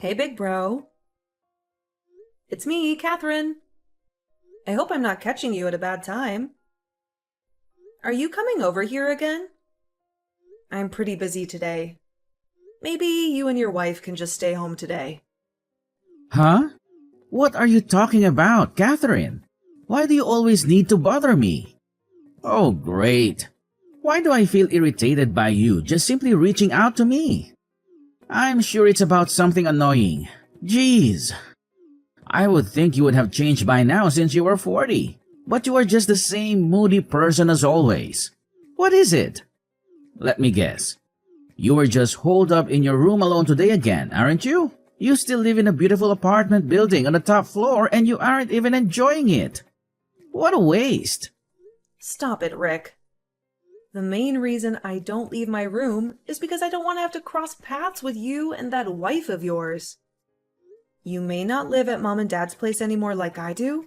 Hey, big bro. It's me, Catherine. I hope I'm not catching you at a bad time. Are you coming over here again? I'm pretty busy today. Maybe you and your wife can just stay home today. Huh? What are you talking about, Catherine? Why do you always need to bother me? Oh, great. Why do I feel irritated by you just simply reaching out to me? I'm sure it's about something annoying. Jeez. I would think you would have changed by now since you were 40. But you are just the same moody person as always. What is it? Let me guess. You were just holed up in your room alone today again, aren't you? You still live in a beautiful apartment building on the top floor and you aren't even enjoying it. What a waste. Stop it, Rick. The main reason I don't leave my room is because I don't want to have to cross paths with you and that wife of yours. You may not live at Mom and Dad's place anymore like I do,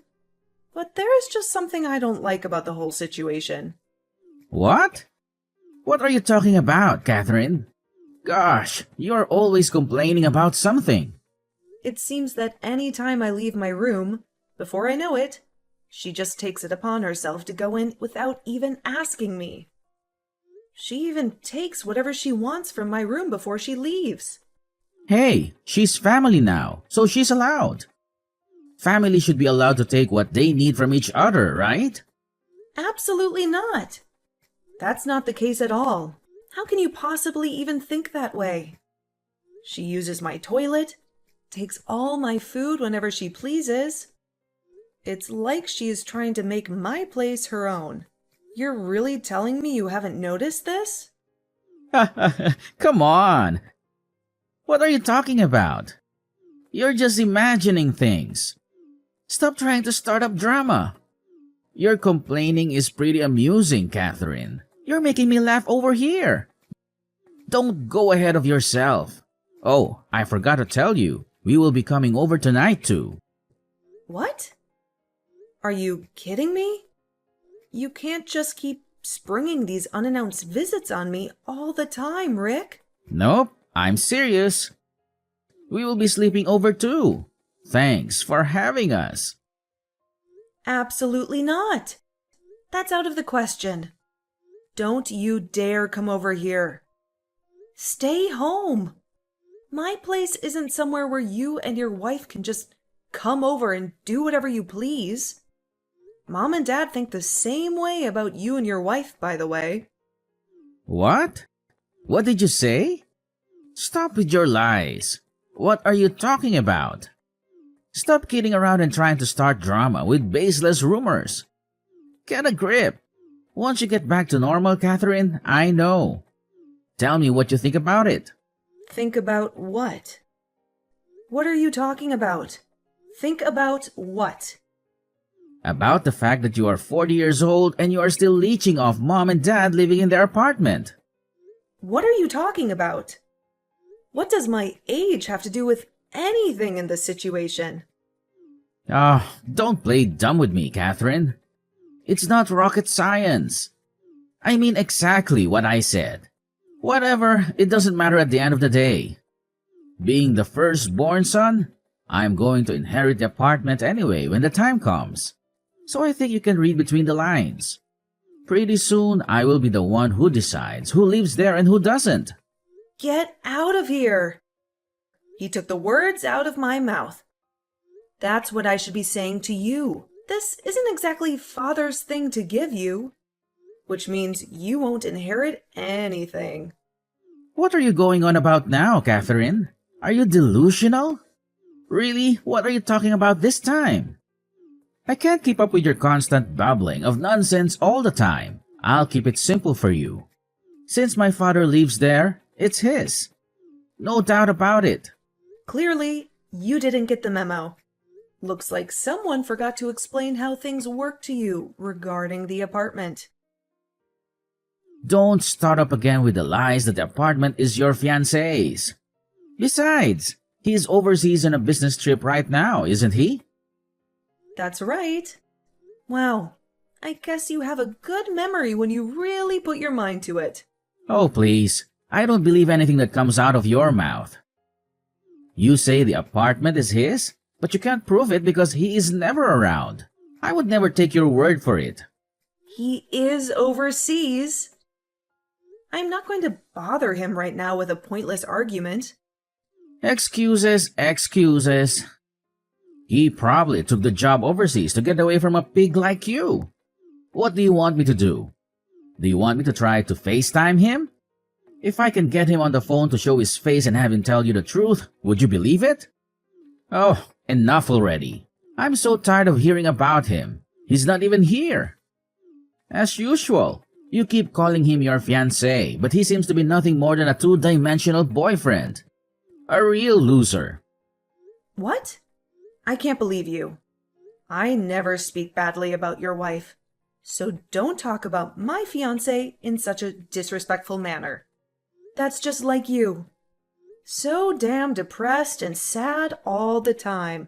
but there is just something I don't like about the whole situation. What? What are you talking about, Catherine? Gosh, you're always complaining about something. It seems that any time I leave my room, before I know it, she just takes it upon herself to go in without even asking me. She even takes whatever she wants from my room before she leaves. Hey, she's family now, so she's allowed. Family should be allowed to take what they need from each other, right? Absolutely not. That's not the case at all. How can you possibly even think that way? She uses my toilet, takes all my food whenever she pleases. It's like she is trying to make my place her own. You're really telling me you haven't noticed this? Come on. What are you talking about? You're just imagining things. Stop trying to start up drama. Your complaining is pretty amusing, Catherine. You're making me laugh over here. Don't go ahead of yourself. Oh, I forgot to tell you. We will be coming over tonight too. What? Are you kidding me? You can't just keep springing these unannounced visits on me all the time, Rick. Nope, I'm serious. We will be sleeping over too. Thanks for having us. Absolutely not. That's out of the question. Don't you dare come over here. Stay home. My place isn't somewhere where you and your wife can just come over and do whatever you please. Mom and Dad think the same way about you and your wife, by the way. What? What did you say? Stop with your lies. What are you talking about? Stop kidding around and trying to start drama with baseless rumors. Get a grip. Once you get back to normal, Catherine, I know. Tell me what you think about it. Think about what? What are you talking about? Think about what? About the fact that you are 40 years old and you are still leeching off Mom and Dad living in their apartment. What are you talking about? What does my age have to do with anything in this situation? Don't play dumb with me, Catherine. It's not rocket science. I mean exactly what I said. Whatever, it doesn't matter at the end of the day. Being the firstborn son, I'm going to inherit the apartment anyway when the time comes. So I think you can read between the lines. Pretty soon, I will be the one who decides who lives there and who doesn't. Get out of here! He took the words out of my mouth. That's what I should be saying to you. This isn't exactly Father's thing to give you, which means you won't inherit anything. What are you going on about now, Catherine? Are you delusional? Really? What are you talking about this time? I can't keep up with your constant babbling of nonsense all the time. I'll keep it simple for you. Since my father lives there, it's his. No doubt about it. Clearly, you didn't get the memo. Looks like someone forgot to explain how things work to you regarding the apartment. Don't start up again with the lies that the apartment is your fiancé's. Besides, he's overseas on a business trip right now, isn't he? That's right. Wow, I guess you have a good memory when you really put your mind to it. Oh, please. I don't believe anything that comes out of your mouth. You say the apartment is his, but you can't prove it because he is never around. I would never take your word for it. He is overseas. I'm not going to bother him right now with a pointless argument. Excuses, excuses. He probably took the job overseas to get away from a pig like you. What do you want me to do? Do you want me to try to FaceTime him? If I can get him on the phone to show his face and have him tell you the truth, would you believe it? Oh, enough already. I'm so tired of hearing about him. He's not even here. As usual, you keep calling him your fiancé, but he seems to be nothing more than a two-dimensional boyfriend. A real loser. What? I can't believe you. I never speak badly about your wife. So don't talk about my fiancé in such a disrespectful manner. That's just like you. So damn depressed and sad all the time.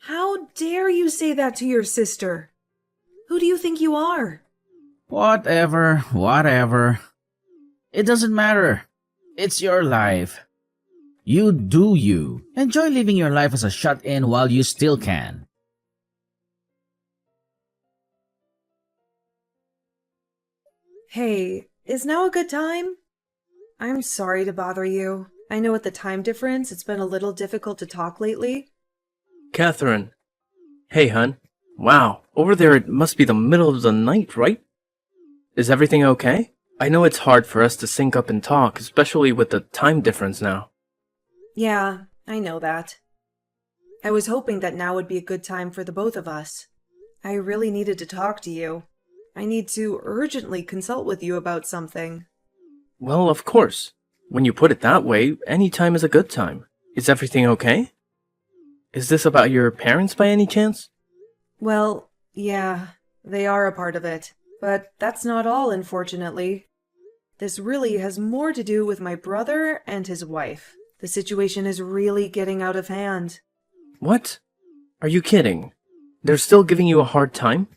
How dare you say that to your sister? Who do you think you are? Whatever. It doesn't matter. It's your life. You do you. Enjoy living your life as a shut-in while you still can. Hey, is now a good time? I'm sorry to bother you. I know with the time difference, it's been a little difficult to talk lately. Catherine. Hey, hun. Wow, over there it must be the middle of the night, right? Is everything okay? I know it's hard for us to sync up and talk, especially with the time difference now. Yeah, I know that. I was hoping that now would be a good time for the both of us. I really needed to talk to you. I need to urgently consult with you about something. Well, of course. When you put it that way, any time is a good time. Is everything okay? Is this about your parents by any chance? Well, yeah, they are a part of it. But that's not all, unfortunately. This really has more to do with my brother and his wife. The situation is really getting out of hand. What? Are you kidding? They're still giving you a hard time?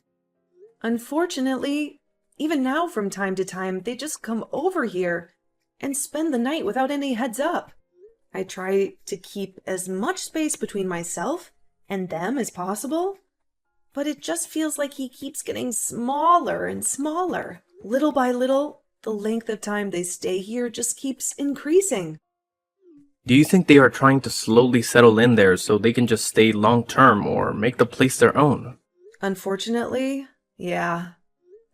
Unfortunately, even now from time to time, they just come over here and spend the night without any heads up. I try to keep as much space between myself and them as possible, but it just feels like he keeps getting smaller and smaller. Little by little, the length of time they stay here just keeps increasing. Do you think they are trying to slowly settle in there so they can just stay long-term or make the place their own? Unfortunately, yeah,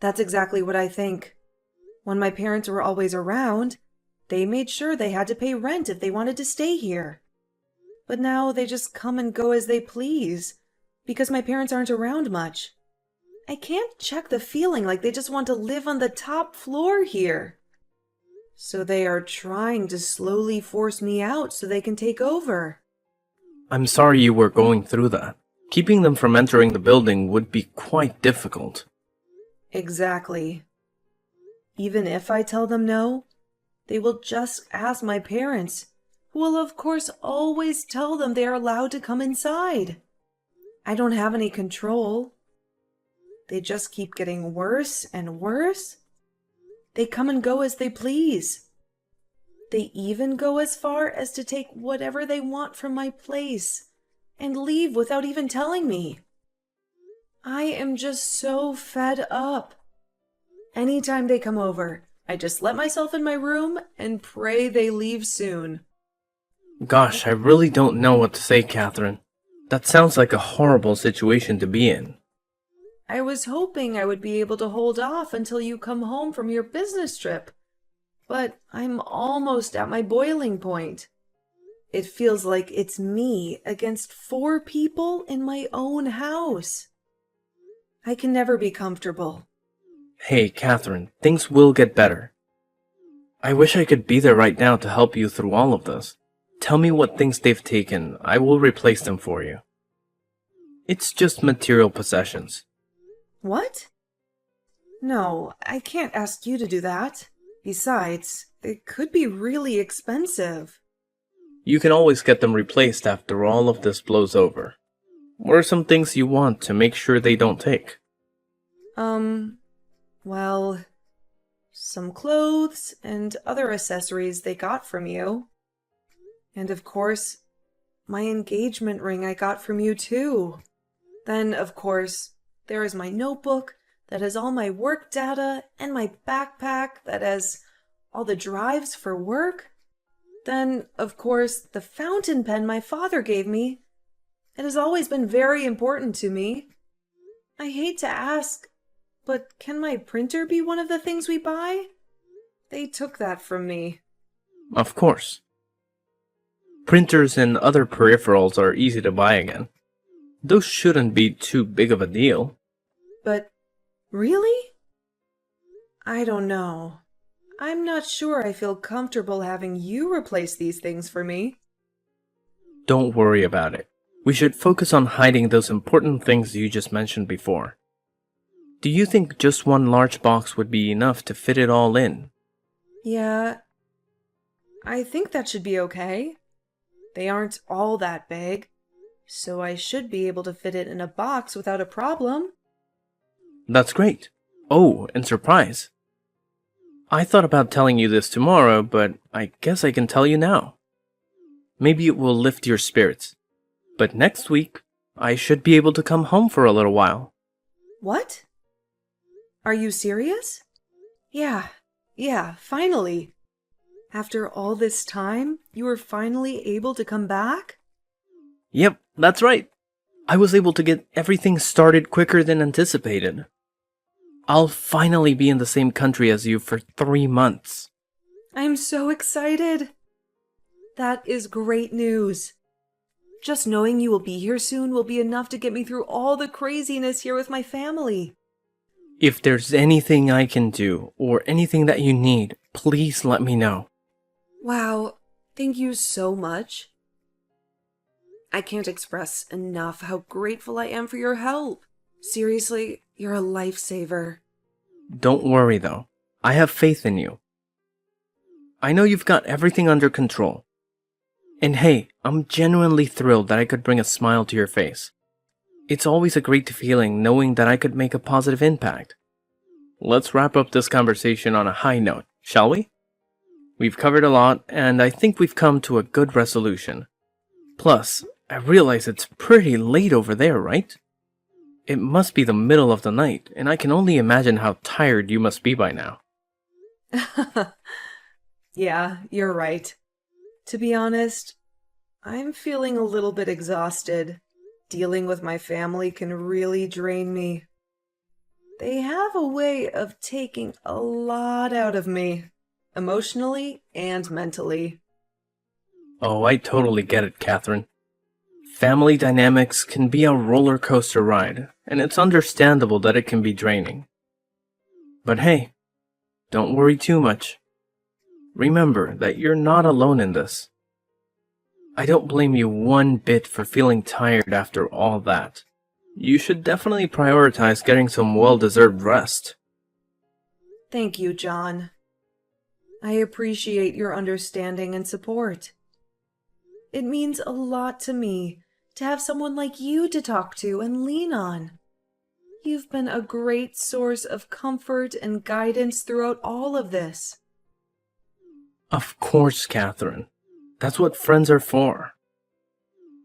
that's exactly what I think. When my parents were always around, they made sure they had to pay rent if they wanted to stay here. But now they just come and go as they please, because my parents aren't around much. I can't check the feeling like they just want to live on the top floor here. So they are trying to slowly force me out so they can take over. I'm sorry you were going through that. Keeping them from entering the building would be quite difficult. Exactly. Even if I tell them no, they will just ask my parents, who will of course always tell them they are allowed to come inside. I don't have any control. They just keep getting worse and worse. They come and go as they please. They even go as far as to take whatever they want from my place and leave without even telling me. I am just so fed up. Anytime they come over, I just let myself in my room and pray they leave soon. Gosh, I really don't know what to say, Catherine. That sounds like a horrible situation to be in. I was hoping I would be able to hold off until you come home from your business trip, but I'm almost at my boiling point. It feels like it's me against 4 people in my own house. I can never be comfortable. Hey, Catherine, things will get better. I wish I could be there right now to help you through all of this. Tell me what things they've taken. I will replace them for you. It's just material possessions. What? No, I can't ask you to do that. Besides, it could be really expensive. You can always get them replaced after all of this blows over. What are some things you want to make sure they don't take? Well, some clothes and other accessories they got from you. And of course, my engagement ring I got from you too. Then, of course, there is my notebook that has all my work data and my backpack that has all the drives for work. Then, of course, the fountain pen my father gave me. It has always been very important to me. I hate to ask, but can my printer be one of the things we buy? They took that from me. Of course. Printers and other peripherals are easy to buy again. Those shouldn't be too big of a deal. But really? I don't know. I'm not sure I feel comfortable having you replace these things for me. Don't worry about it. We should focus on hiding those important things you just mentioned before. Do you think just one large box would be enough to fit it all in? Yeah, I think that should be okay. They aren't all that big, so I should be able to fit it in a box without a problem. That's great. Oh, and surprise. I thought about telling you this tomorrow, but I guess I can tell you now. Maybe it will lift your spirits. But next week, I should be able to come home for a little while. What? Are you serious? Yeah, finally. After all this time, you were finally able to come back? Yep, that's right. I was able to get everything started quicker than anticipated. I'll finally be in the same country as you for 3 months. I'm so excited. That is great news. Just knowing you will be here soon will be enough to get me through all the craziness here with my family. If there's anything I can do, or anything that you need, please let me know. Wow, thank you so much. I can't express enough how grateful I am for your help. Seriously, you're a lifesaver. Don't worry though. I have faith in you. I know you've got everything under control. And hey, I'm genuinely thrilled that I could bring a smile to your face. It's always a great feeling knowing that I could make a positive impact. Let's wrap up this conversation on a high note, shall we? We've covered a lot, and I think we've come to a good resolution. Plus, I realize it's pretty late over there, right? It must be the middle of the night, and I can only imagine how tired you must be by now. Yeah, you're right. To be honest, I'm feeling a little bit exhausted. Dealing with my family can really drain me. They have a way of taking a lot out of me, emotionally and mentally. Oh, I totally get it, Catherine. Family dynamics can be a roller coaster ride, and it's understandable that it can be draining. But hey, don't worry too much. Remember that you're not alone in this. I don't blame you one bit for feeling tired after all that. You should definitely prioritize getting some well-deserved rest. Thank you, John. I appreciate your understanding and support. It means a lot to me to have someone like you to talk to and lean on. You've been a great source of comfort and guidance throughout all of this. Of course, Catherine. That's what friends are for.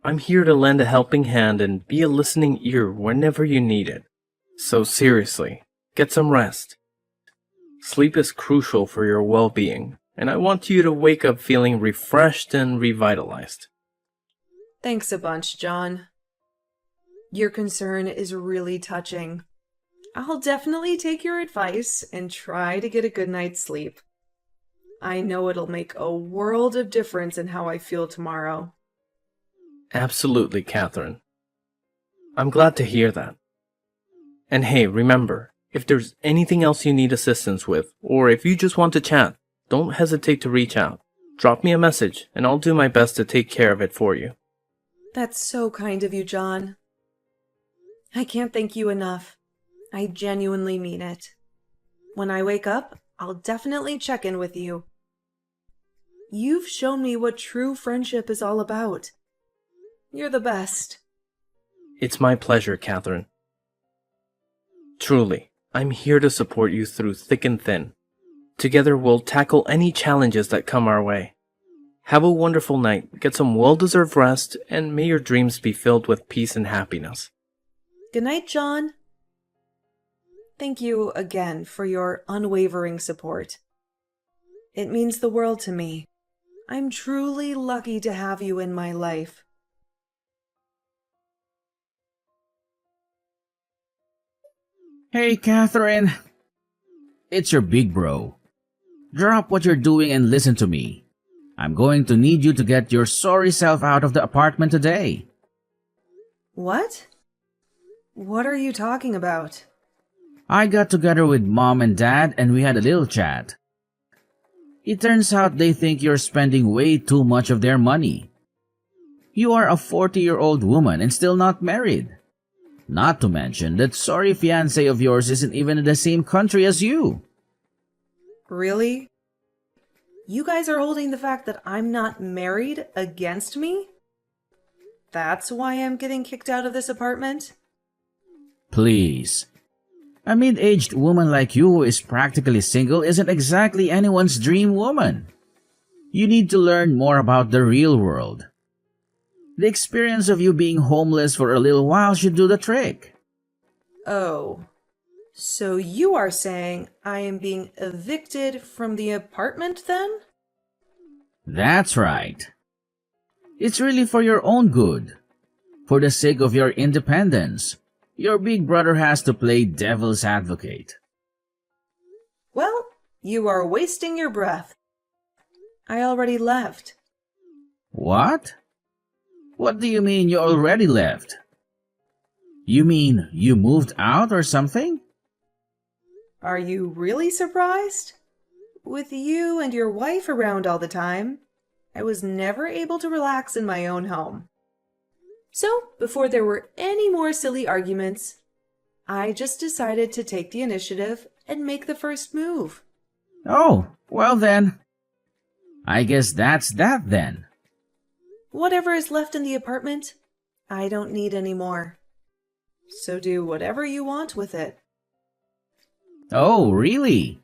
I'm here to lend a helping hand and be a listening ear whenever you need it. So seriously, get some rest. Sleep is crucial for your well-being, and I want you to wake up feeling refreshed and revitalized. Thanks a bunch, John. Your concern is really touching. I'll definitely take your advice and try to get a good night's sleep. I know it'll make a world of difference in how I feel tomorrow. Absolutely, Catherine. I'm glad to hear that. And hey, remember, if there's anything else you need assistance with, or if you just want to chat, don't hesitate to reach out. Drop me a message, and I'll do my best to take care of it for you. That's so kind of you, John. I can't thank you enough. I genuinely mean it. When I wake up, I'll definitely check in with you. You've shown me what true friendship is all about. You're the best. It's my pleasure, Catherine. Truly, I'm here to support you through thick and thin. Together we'll tackle any challenges that come our way. Have a wonderful night, get some well-deserved rest, and may your dreams be filled with peace and happiness. Good night, John. Thank you again for your unwavering support. It means the world to me. I'm truly lucky to have you in my life. Hey, Catherine. It's your big bro. Drop what you're doing and listen to me. I'm going to need you to get your sorry self out of the apartment today. What? What are you talking about? I got together with Mom and Dad and we had a little chat. It turns out they think you're spending way too much of their money. You are a 40-year-old woman and still not married. Not to mention that sorry fiancé of yours isn't even in the same country as you. Really? You guys are holding the fact that I'm not married against me? That's why I'm getting kicked out of this apartment? Please. A mid-aged woman like you who is practically single isn't exactly anyone's dream woman. You need to learn more about the real world. The experience of you being homeless for a little while should do the trick. Oh. So you are saying I am being evicted from the apartment then? That's right. It's really for your own good. For the sake of your independence. Your big brother has to play devil's advocate. Well, you are wasting your breath. I already left. What? What do you mean you already left? You mean you moved out or something? Are you really surprised? With you and your wife around all the time, I was never able to relax in my own home. So, before there were any more silly arguments, I just decided to take the initiative and make the first move. Oh, well then. I guess that's that then. Whatever is left in the apartment, I don't need any more. So do whatever you want with it. Oh, really?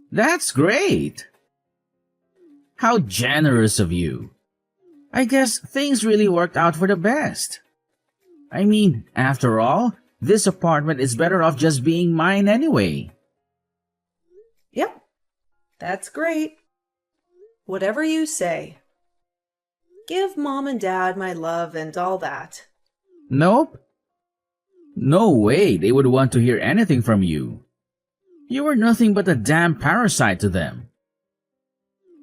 That's great. How generous of you. I guess things really worked out for the best. I mean, after all, this apartment is better off just being mine anyway. Yep, that's great. Whatever you say. Give Mom and Dad my love and all that. Nope. No way they would want to hear anything from you. You were nothing but a damn parasite to them.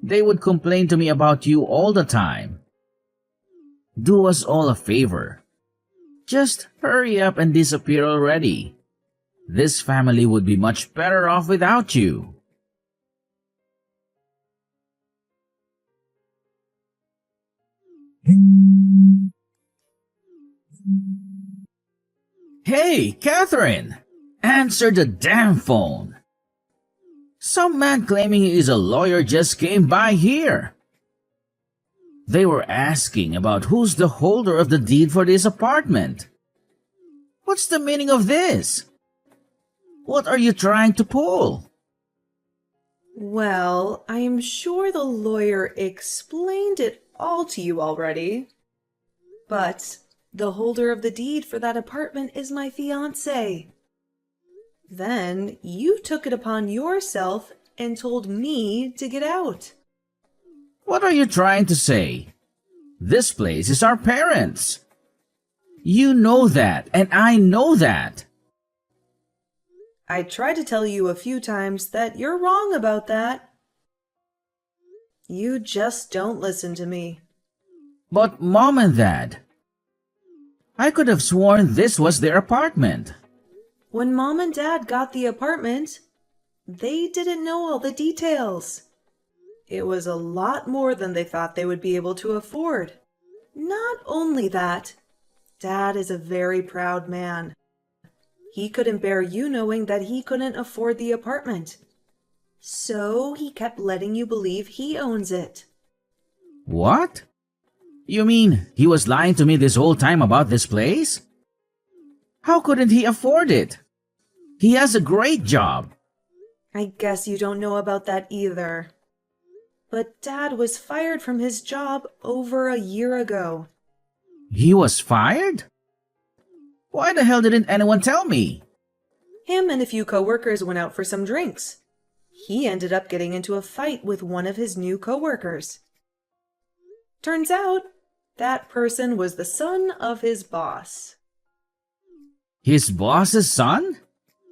They would complain to me about you all the time. Do us all a favor. Just hurry up and disappear already. This family would be much better off without you. Hey, Catherine! Answer the damn phone! Some man claiming he is a lawyer just came by here. They were asking about who's the holder of the deed for this apartment. What's the meaning of this? What are you trying to pull? Well, I am sure the lawyer explained it all to you already. But the holder of the deed for that apartment is my fiancé. Then you took it upon yourself and told me to get out. What are you trying to say? This place is our parents'. You know that, and I know that. I tried to tell you a few times that you're wrong about that. You just don't listen to me. But Mom and Dad, I could have sworn this was their apartment. When Mom and Dad got the apartment, they didn't know all the details. It was a lot more than they thought they would be able to afford. Not only that, Dad is a very proud man. He couldn't bear you knowing that he couldn't afford the apartment. So he kept letting you believe he owns it. What? You mean he was lying to me this whole time about this place? How couldn't he afford it? He has a great job. I guess you don't know about that either. but Dad was fired from his job over a year ago. He was fired? Why the hell didn't anyone tell me? Him and a few coworkers went out for some drinks. He ended up getting into a fight with one of his new coworkers. Turns out, that person was the son of his boss. His boss's son?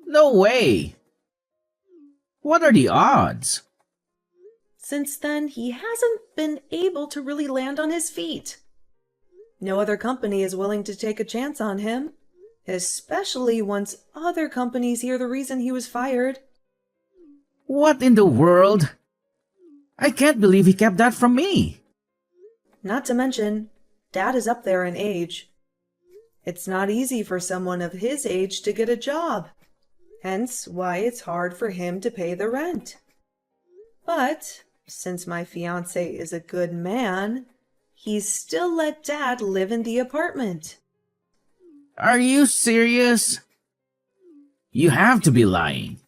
No way! What are the odds? Since then, he hasn't been able to really land on his feet. No other company is willing to take a chance on him, especially once other companies hear the reason he was fired. What in the world? I can't believe he kept that from me. Not to mention, Dad is up there in age. It's not easy for someone of his age to get a job, hence why it's hard for him to pay the rent. But since my fiancé is a good man, he's still let Dad live in the apartment. Are you serious? You have to be lying.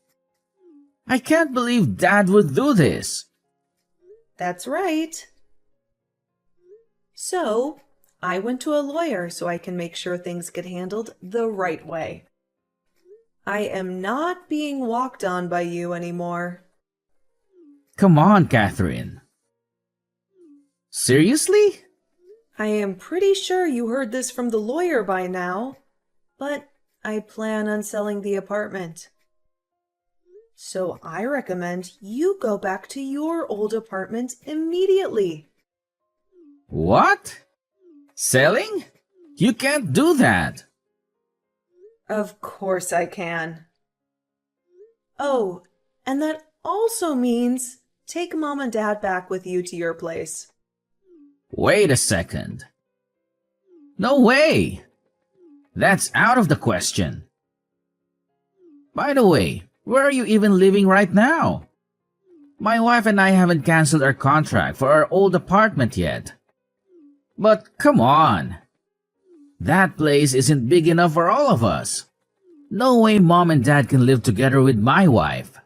I can't believe Dad would do this. That's right. So, I went to a lawyer so I can make sure things get handled the right way. I am not being walked on by you anymore. Come on, Catherine. Seriously? I am pretty sure you heard this from the lawyer by now, but I plan on selling the apartment. So I recommend you go back to your old apartment immediately. What? Selling? You can't do that. Of course I can. Oh, and that also means take Mom and Dad back with you to your place. Wait a second. No way. That's out of the question. By the way, where are you even living right now? My wife and I haven't canceled our contract for our old apartment yet. But come on. That place isn't big enough for all of us. No way Mom and Dad can live together with my wife.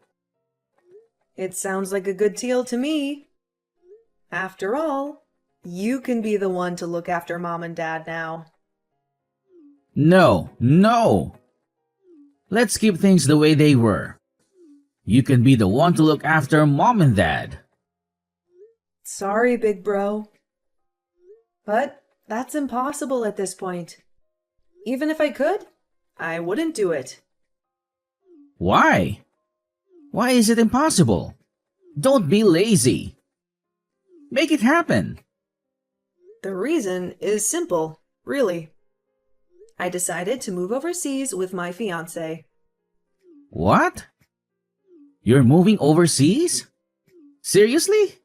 It sounds like a good deal to me. After all, you can be the one to look after Mom and Dad now. No. Let's keep things the way they were. You can be the one to look after Mom and Dad. Sorry, big bro. But that's impossible at this point. Even if I could, I wouldn't do it. Why? Why is it impossible? Don't be lazy. Make it happen. The reason is simple, really. I decided to move overseas with my fiancé. What? You're moving overseas? Seriously?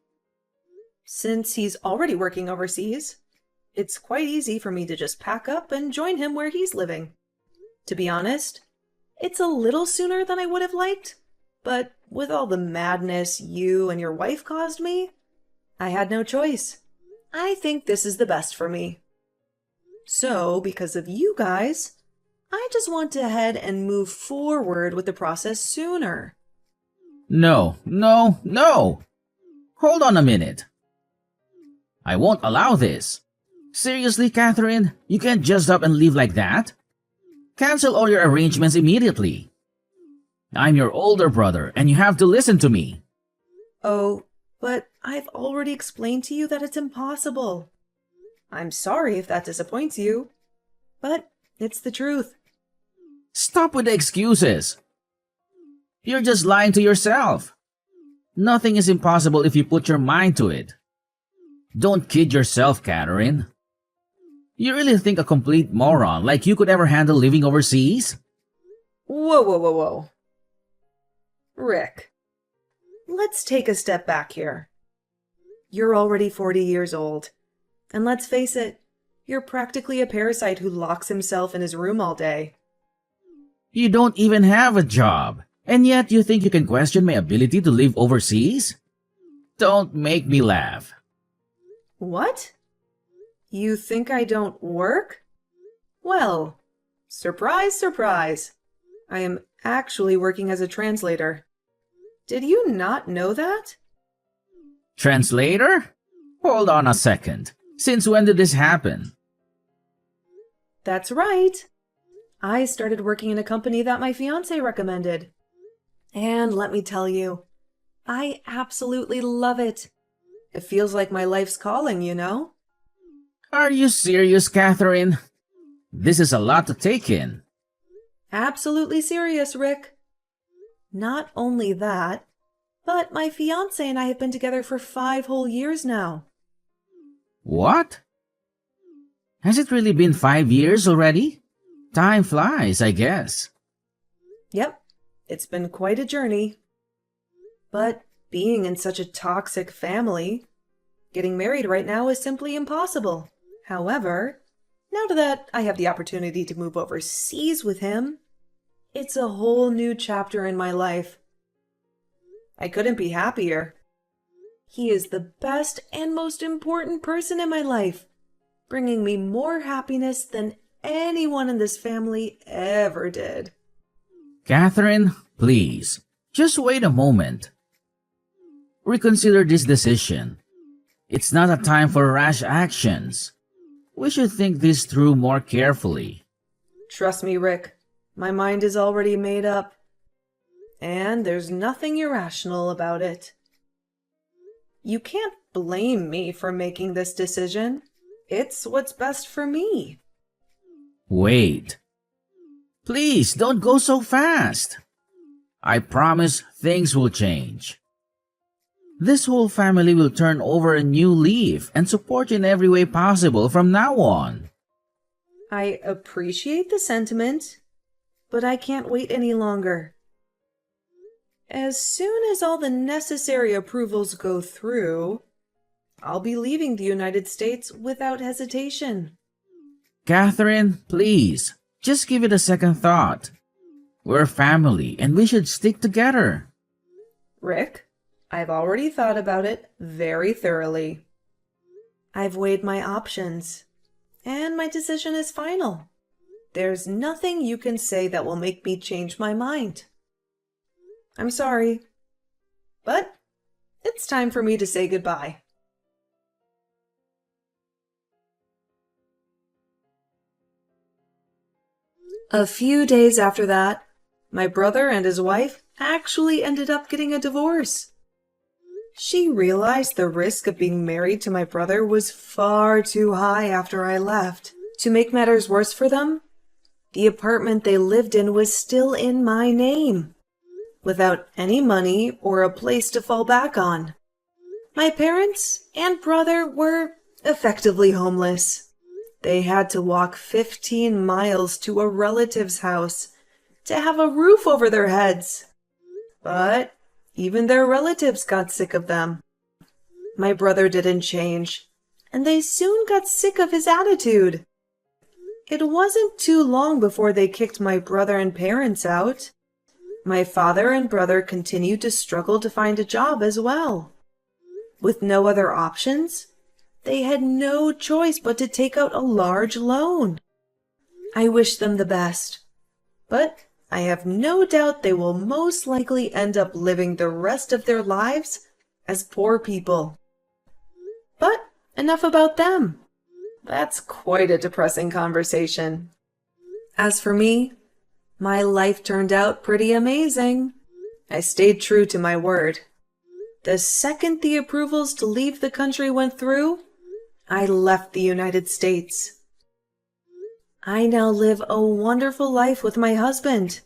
Since he's already working overseas, it's quite easy for me to just pack up and join him where he's living. To be honest, it's a little sooner than I would have liked, but with all the madness you and your wife caused me, I had no choice. I think this is the best for me. So, because of you guys, I just want to head and move forward with the process sooner. No. Hold on a minute. I won't allow this. Seriously, Catherine? You can't just up and leave like that? Cancel all your arrangements immediately. I'm your older brother, and you have to listen to me. Oh, but I've already explained to you that it's impossible. I'm sorry if that disappoints you, but it's the truth. Stop with the excuses. You're just lying to yourself. Nothing is impossible if you put your mind to it. Don't kid yourself, Catherine. You really think a complete moron like you could ever handle living overseas? Whoa. Rick, let's take a step back here. You're already 40 years old, and let's face it, you're practically a parasite who locks himself in his room all day. You don't even have a job, and yet you think you can question my ability to live overseas? Don't make me laugh. What? You think I don't work? Well, surprise, surprise. I am actually working as a translator. Did you not know that? Translator? Hold on a second. Since when did this happen? That's right. I started working in a company that my fiancé recommended. And let me tell you, I absolutely love it. It feels like my life's calling, you know? Are you serious, Catherine? This is a lot to take in. Absolutely serious, Rick. Not only that, but my fiancé and I have been together for 5 whole years now. What? Has it really been 5 years already? Time flies, I guess. Yep, it's been quite a journey. But being in such a toxic family, getting married right now is simply impossible. However, now that I have the opportunity to move overseas with him, it's a whole new chapter in my life. I couldn't be happier. He is the best and most important person in my life, bringing me more happiness than anyone in this family ever did. Catherine, please, just wait a moment. Reconsider this decision. It's not a time for rash actions. We should think this through more carefully. Trust me, Rick. My mind is already made up. And there's nothing irrational about it. You can't blame me for making this decision. It's what's best for me. Wait. Please don't go so fast. I promise things will change. This whole family will turn over a new leaf and support you in every way possible from now on. I appreciate the sentiment, but I can't wait any longer. As soon as all the necessary approvals go through, I'll be leaving the United States without hesitation. Catherine, please, just give it a second thought. We're family and we should stick together. Rick, I've already thought about it very thoroughly. I've weighed my options, and my decision is final. There's nothing you can say that will make me change my mind. I'm sorry, but it's time for me to say goodbye. A few days after that, my brother and his wife actually ended up getting a divorce. She realized the risk of being married to my brother was far too high after I left. To make matters worse for them, the apartment they lived in was still in my name, without any money or a place to fall back on. My parents and brother were effectively homeless. They had to walk 15 miles to a relative's house to have a roof over their heads. But even their relatives got sick of them. My brother didn't change, and they soon got sick of his attitude. It wasn't too long before they kicked my brother and parents out. My father and brother continued to struggle to find a job as well. With no other options, they had no choice but to take out a large loan. I wish them the best, but I have no doubt they will most likely end up living the rest of their lives as poor people. But enough about them. That's quite a depressing conversation. As for me, my life turned out pretty amazing. I stayed true to my word. The second the approvals to leave the country went through, I left the United States. I now live a wonderful life with my husband.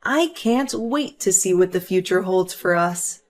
I can't wait to see what the future holds for us.